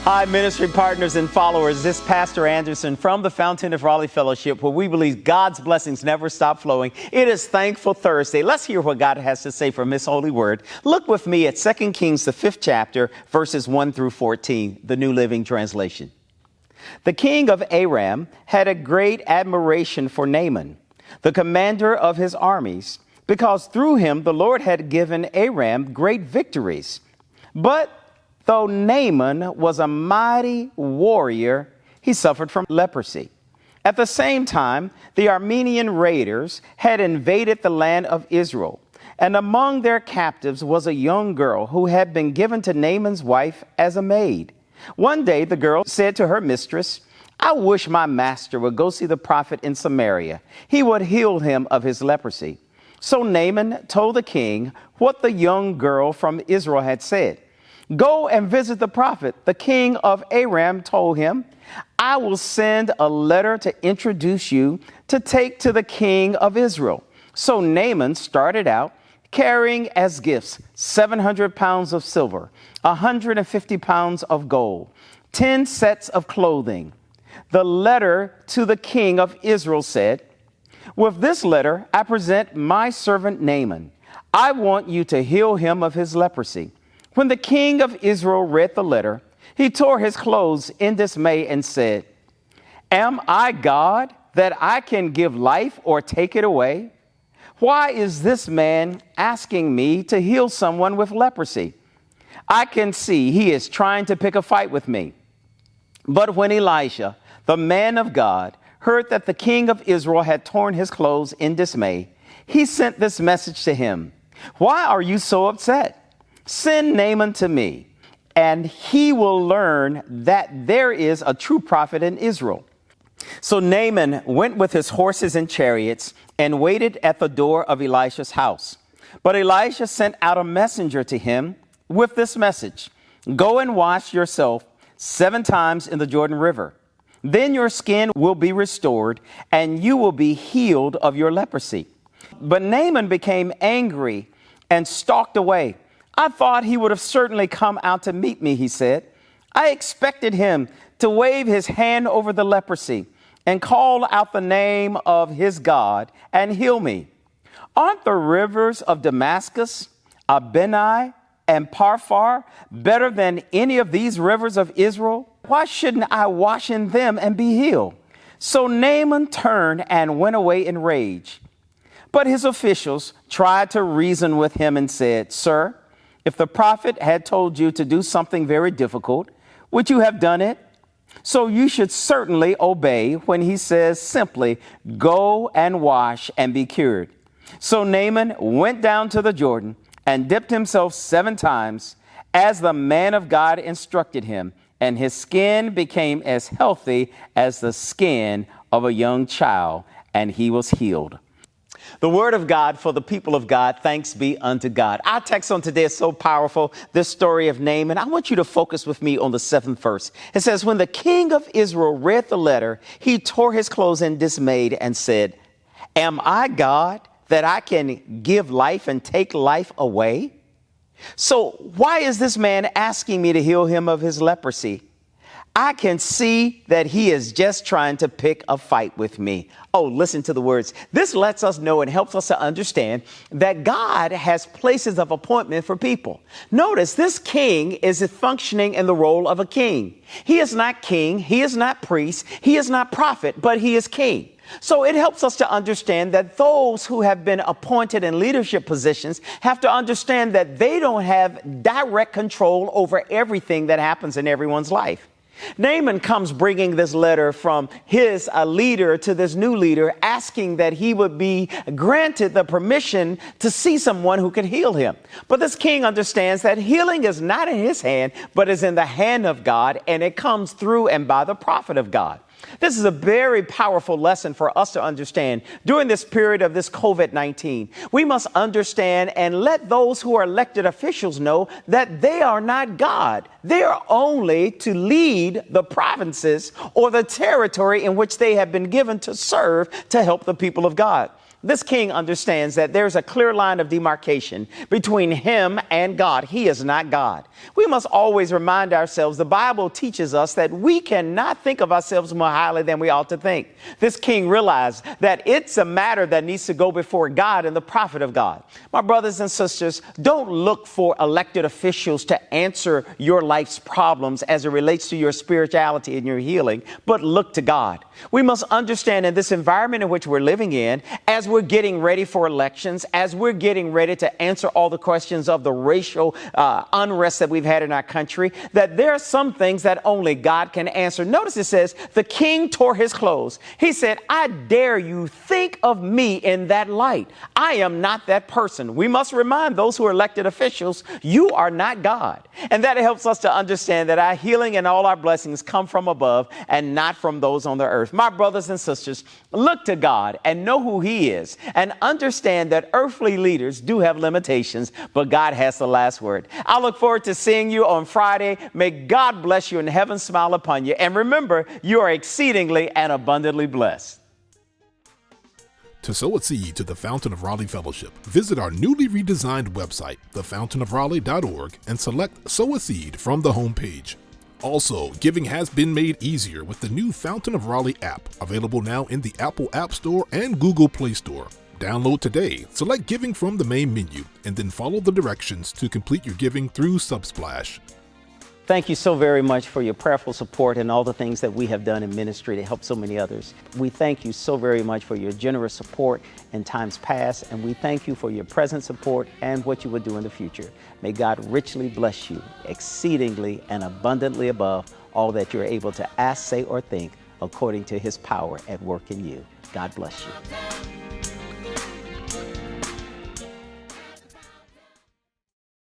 Hi, ministry partners and followers. This is Pastor Anderson from the Fountain of Raleigh Fellowship, where we believe God's blessings never stop flowing. It is Thankful Thursday. Let's hear what God has to say from His holy word. Look with me at 2 Kings, the 5th chapter, verses 1 through 14, the New Living Translation. The king of Aram had a great admiration for Naaman, the commander of his armies, because through him the Lord had given Aram great victories. But though Naaman was a mighty warrior, he suffered from leprosy. At the same time, the Aramean raiders had invaded the land of Israel, and among their captives was a young girl who had been given to Naaman's wife as a maid. One day the girl said to her mistress, "I wish my master would go see the prophet in Samaria. He would heal him of his leprosy." So Naaman told the king what the young girl from Israel had said. "Go and visit the prophet." The king of Aram told him, "I will send a letter to introduce you to take to the king of Israel." So Naaman started out, carrying as gifts 700 pounds of silver, 150 pounds of gold, 10 sets of clothing. The letter to the king of Israel said, "With this letter, I present my servant Naaman. I want you to heal him of his leprosy." When the king of Israel read the letter, he tore his clothes in dismay and said, "Am I God that I can give life or take it away? Why is this man asking me to heal someone with leprosy? I can see he is trying to pick a fight with me." But when Elisha, the man of God, heard that the king of Israel had torn his clothes in dismay, he sent this message to him: "Why are you so upset? Send Naaman to me, and he will learn that there is a true prophet in Israel." So Naaman went with his horses and chariots and waited at the door of Elisha's house. But Elisha sent out a messenger to him with this message: "Go and wash yourself 7 times in the Jordan River. Then your skin will be restored, and you will be healed of your leprosy." But Naaman became angry and stalked away. "I thought he would have certainly come out to meet me," he said. "I expected him to wave his hand over the leprosy and call out the name of his God and heal me. Aren't the rivers of Damascus, Abeni, and Parfar better than any of these rivers of Israel? Why shouldn't I wash in them and be healed?" So Naaman turned and went away in rage. But his officials tried to reason with him and said, "Sir, if the prophet had told you to do something very difficult, would you have done it? So you should certainly obey when he says simply, 'Go and wash and be cured.'" So Naaman went down to the Jordan and dipped himself 7 times as the man of God instructed him, and his skin became as healthy as the skin of a young child, and he was healed. The word of God for the people of God. Thanks be unto God. Our text on today is so powerful. This story of Naaman. I want you to focus with me on the 7th verse. It says, "When the king of Israel read the letter, he tore his clothes in dismay and said, 'Am I God that I can give life and take life away? So why is this man asking me to heal him of his leprosy? I can see that he is just trying to pick a fight with me.'" Oh, listen to the words. This lets us know and helps us to understand that God has places of appointment for people. Notice this king is functioning in the role of a king. He is not king. He is not priest. He is not prophet, but he is king. So it helps us to understand that those who have been appointed in leadership positions have to understand that they don't have direct control over everything that happens in everyone's life. Naaman comes bringing this letter from his leader to this new leader, asking that he would be granted the permission to see someone who could heal him. But this king understands that healing is not in his hand, but is in the hand of God, and it comes through and by the prophet of God. This is a very powerful lesson for us to understand during this period of this COVID-19. We must understand and let those who are elected officials know that they are not God. They are only to lead the provinces or the territory in which they have been given to serve to help the people of God. This king understands that there's a clear line of demarcation between him and God. He is not God. We must always remind ourselves the Bible teaches us that we cannot think of ourselves more highly than we ought to think. This king realized that it's a matter that needs to go before God and the prophet of God. My brothers and sisters, don't look for elected officials to answer your life's problems as it relates to your spirituality and your healing, but look to God. We must understand in this environment in which we're living in, as we're getting ready for elections, as we're getting ready to answer all the questions of the racial unrest that we've had in our country, that there are some things that only God can answer. Notice it says, the king tore his clothes. He said, I dare you think of me in that light. I am not that person. We must remind those who are elected officials, you are not God. And that helps us to understand that our healing and all our blessings come from above and not from those on the earth. My brothers and sisters, look to God and know who he is and understand that earthly leaders do have limitations, but God has the last word. I look forward to seeing you on Friday. May God bless you and heaven smile upon you. And remember, you are exceedingly and abundantly blessed. To sow a seed to the Fountain of Raleigh Fellowship, visit our newly redesigned website, thefountainofraleigh.org, and select Sow a Seed from the homepage. Also, giving has been made easier with the new Fountain of Raleigh app, available now in the Apple App Store and Google Play Store. Download today, select Giving from the main menu, and then follow the directions to complete your giving through Subsplash. Thank you so very much for your prayerful support and all the things that we have done in ministry to help so many others. We thank you so very much for your generous support in times past, and we thank you for your present support and what you will do in the future. May God richly bless you, exceedingly and abundantly above all that you're able to ask, say, or think, according to his power at work in you. God bless you.